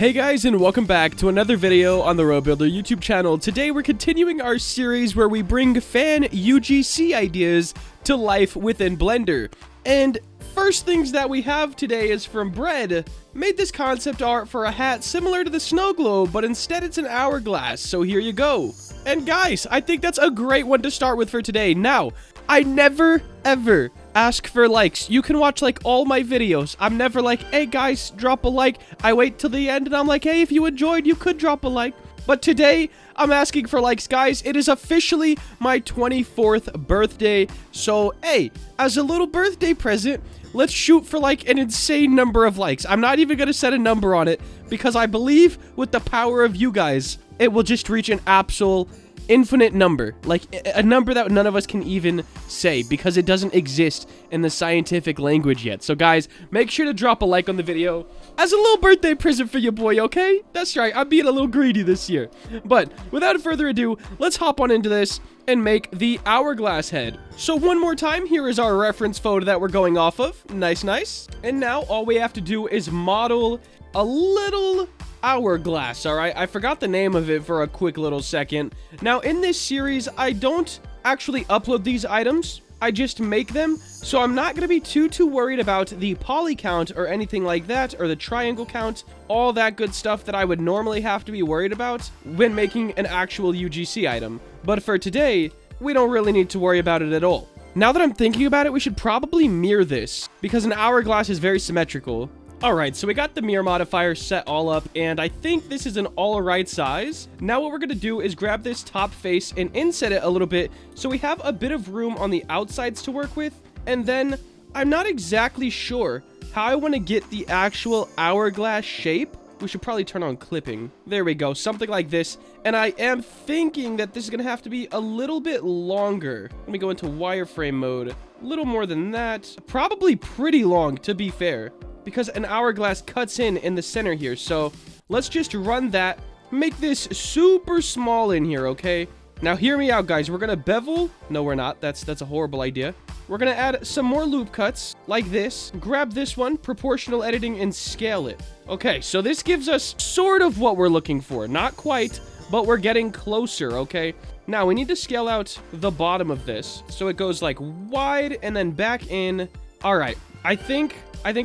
Hey guys, and welcome back to another video on the RoBuilder YouTube channel. Today we're continuing our series where we bring fan UGC ideas to life within Blender. And first things that we have today is from Bread. Made this concept art for a hat similar to the snow globe, but instead it's an hourglass, so here you go. And guys, I think that's a great one to start with for today. Now, I never, ever ask for likes. You can watch like all my videos. I'm never like, hey guys, drop a like. I wait till the end and I'm like, hey, if you enjoyed, you could drop a like. But today, I'm asking for likes, guys. It is officially my 24th birthday. So, hey, as a little birthday present, let's shoot for like an insane number of likes. I'm not even going to set a number on it because I believe with the power of you guys, it will just reach an absolute infinite number, like a number that none of us can even say because it doesn't exist in the scientific language yet. So guys, make sure to drop a like on the video as a little birthday present for your boy, okay? That's right, I'm being a little greedy this year. But without further ado, let's hop on into this and make the hourglass head. So one more time, here is our reference photo that we're going off of. Nice, nice. And now all we have to do is model a little hourglass. All right, I forgot the name of it for a quick little second. Now in this series, I don't actually upload these items, I just make them, so I'm not going to be too worried about the poly count or anything like that, or the triangle count, all that good stuff that I would normally have to be worried about when making an actual UGC item. But for today, we don't really need to worry about it at all. Now that I'm thinking about it, we should probably mirror this because an hourglass is very symmetrical. Alright, so we got the mirror modifier set all up, and I think this is an alright size. Now what we're going to do is grab this top face and inset it a little bit so we have a bit of room on the outsides to work with. And then, I'm not exactly sure how I want to get the actual hourglass shape. We should probably turn on clipping. There we go, something like this. And I am thinking that this is going to have to be a little bit longer. Let me go into wireframe mode. A little more than that. Probably pretty long, to be fair, because an hourglass cuts in the center here. So let's just run that, make this super small in here, okay? Now hear me out, guys. We're gonna bevel. No, we're not. That's a horrible idea. We're gonna add some more loop cuts like this. Grab this one, proportional editing, and scale it. Okay, so this gives us sort of what we're looking for. Not quite, but we're getting closer, okay? Now we need to scale out the bottom of this so it goes like wide and then back in. All right, I think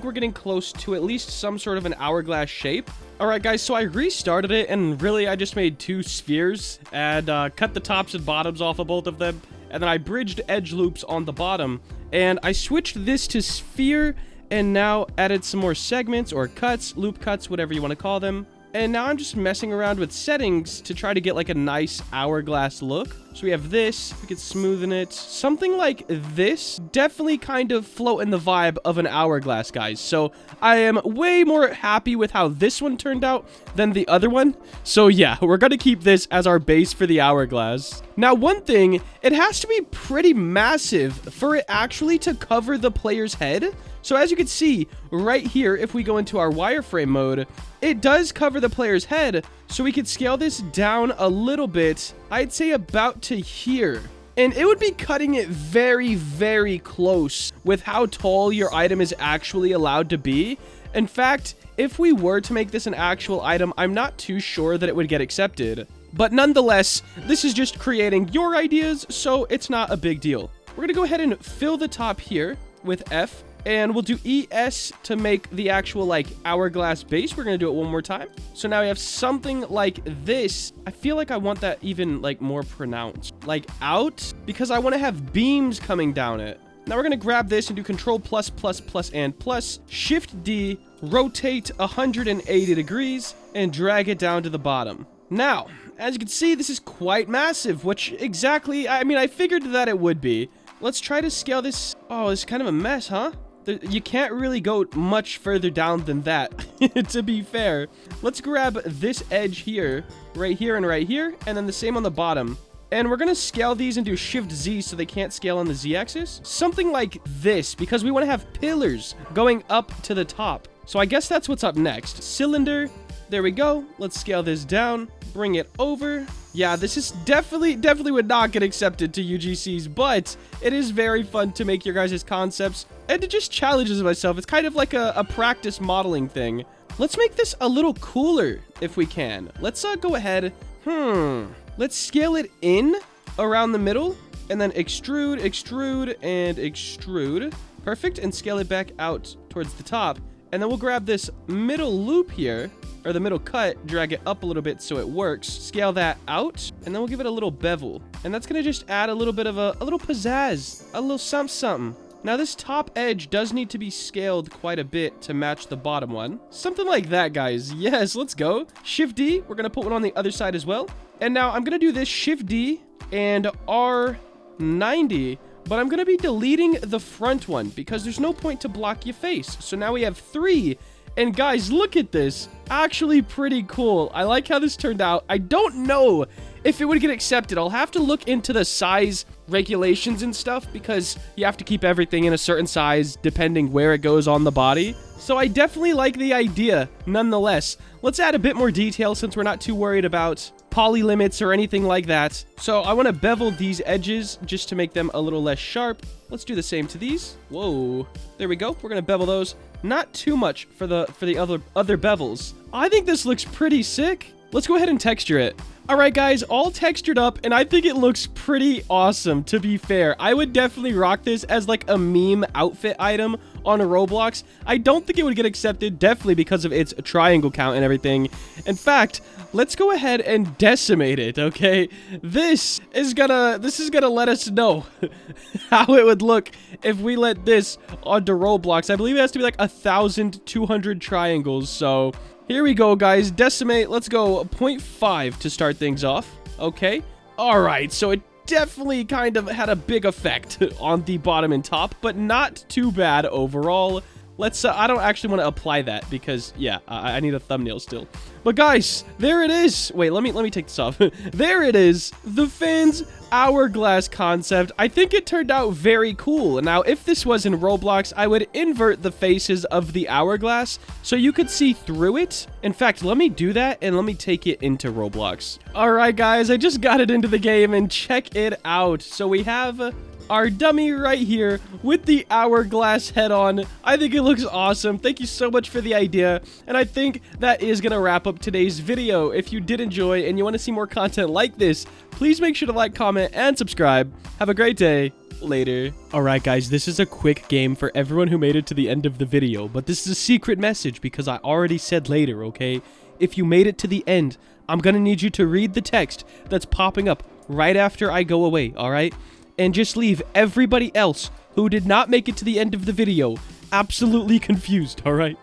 we're getting close to at least some sort of an hourglass shape. All right, guys, so I restarted it, and really I just made two spheres and cut the tops and bottoms off of both of them, and then I bridged edge loops on the bottom, and I switched this to sphere, and now added some more segments or cuts, loop cuts, whatever you want to call them. And now I'm just messing around with settings to try to get like a nice hourglass look. So we have this, we could smoothen it. Something like this, definitely kind of floating the vibe of an hourglass, guys. So I am way more happy with how this one turned out than the other one. So yeah, we're gonna keep this as our base for the hourglass. Now one thing, it has to be pretty massive for it actually to cover the player's head. So as you can see right here, if we go into our wireframe mode, it does cover the player's head. So we could scale this down a little bit. I'd say about to here. And it would be cutting it very close with how tall your item is actually allowed to be. In fact, if we were to make this an actual item, I'm not too sure that it would get accepted. But nonetheless, this is just creating your ideas, so it's not a big deal. We're going to go ahead and fill the top here with F. And we'll do ES to make the actual, like, hourglass base. We're going to do it one more time. So now we have something like this. I feel like I want that even, like, more pronounced. Like, out, because I want to have beams coming down it. Now we're going to grab this and do Control plus, and plus. Shift D, rotate 180 degrees, and drag it down to the bottom. Now, as you can see, this is quite massive, which exactly, I mean, I figured that it would be. Let's try to scale this. Oh, it's kind of a mess, huh? You can't really go much further down than that, to be fair. Let's grab this edge here, right here, and then the same on the bottom. And we're going to scale these and do Shift Z so they can't scale on the Z-axis. Something like this, because we want to have pillars going up to the top. So I guess that's what's up next. Cylinder. There we go. Let's scale this down. Bring it over. Yeah, this is definitely would not get accepted to UGCs, but it is very fun to make your guys' concepts and to just challenge myself. It's kind of like a practice modeling thing. let's make this a little cooler if we can. Let's go ahead. Let's scale it in around the middle and then extrude, extrude, and extrude. Perfect. And scale it back out towards the top. And then we'll grab this middle loop here, or the middle cut, drag it up a little bit so it works. Scale that out, and then we'll give it a little bevel. And that's gonna just add a little bit of a little pizzazz, a little something. Now this top edge does need to be scaled quite a bit to match the bottom one. Something like that, guys. Yes, let's go. Shift D, we're gonna put one on the other side as well. And now I'm gonna do this Shift D and R90, but I'm gonna be deleting the front one because there's no point to block your face. So now we have 3. And guys, look at this. Actually pretty cool. I like how this turned out. I don't know if it would get accepted. I'll have to look into the size regulations and stuff because you have to keep everything in a certain size depending where it goes on the body. So I definitely like the idea nonetheless. Let's add a bit more detail since we're not too worried about poly limits or anything like that. So I want to bevel these edges just to make them a little less sharp. Let's do the same to these. Whoa. There we go. We're going to bevel those. Not too much for the other bevels. I think this looks pretty sick. Let's go ahead and texture it. All right, guys, all textured up, and I think it looks pretty awesome, to be fair. I would definitely rock this as like a meme outfit item on Roblox. I don't think it would get accepted, definitely because of its triangle count and everything. In fact, let's go ahead and decimate it, okay? This is gonna let us know how it would look if we let this onto Roblox. I believe it has to be like 1,200 triangles, so here we go, guys. Decimate. Let's go 0.5 to start things off. Okay. All right. So it definitely kind of had a big effect on the bottom and top, but not too bad overall. Let's, I don't actually want to apply that because, yeah, I need a thumbnail still. But guys, there it is. Wait, let me take this off. There it is. The Fans hourglass concept. I think it turned out very cool. Now, if this was in Roblox, I would invert the faces of the hourglass so you could see through it. In fact, let me do that and let me take it into Roblox. All right, guys, I just got it into the game and check it out. So we have our dummy right here with the hourglass head on. I think it looks awesome. Thank you so much for the idea. And I think that is going to wrap up today's video. If you did enjoy and you want to see more content like this, please make sure to like, comment, and subscribe. Have a great day. Later. Alright guys, this is a quick game for everyone who made it to the end of the video, but this is a secret message because I already said later, okay? If you made it to the end, I'm gonna need you to read the text that's popping up right after I go away, alright? And just leave everybody else who did not make it to the end of the video absolutely confused, alright?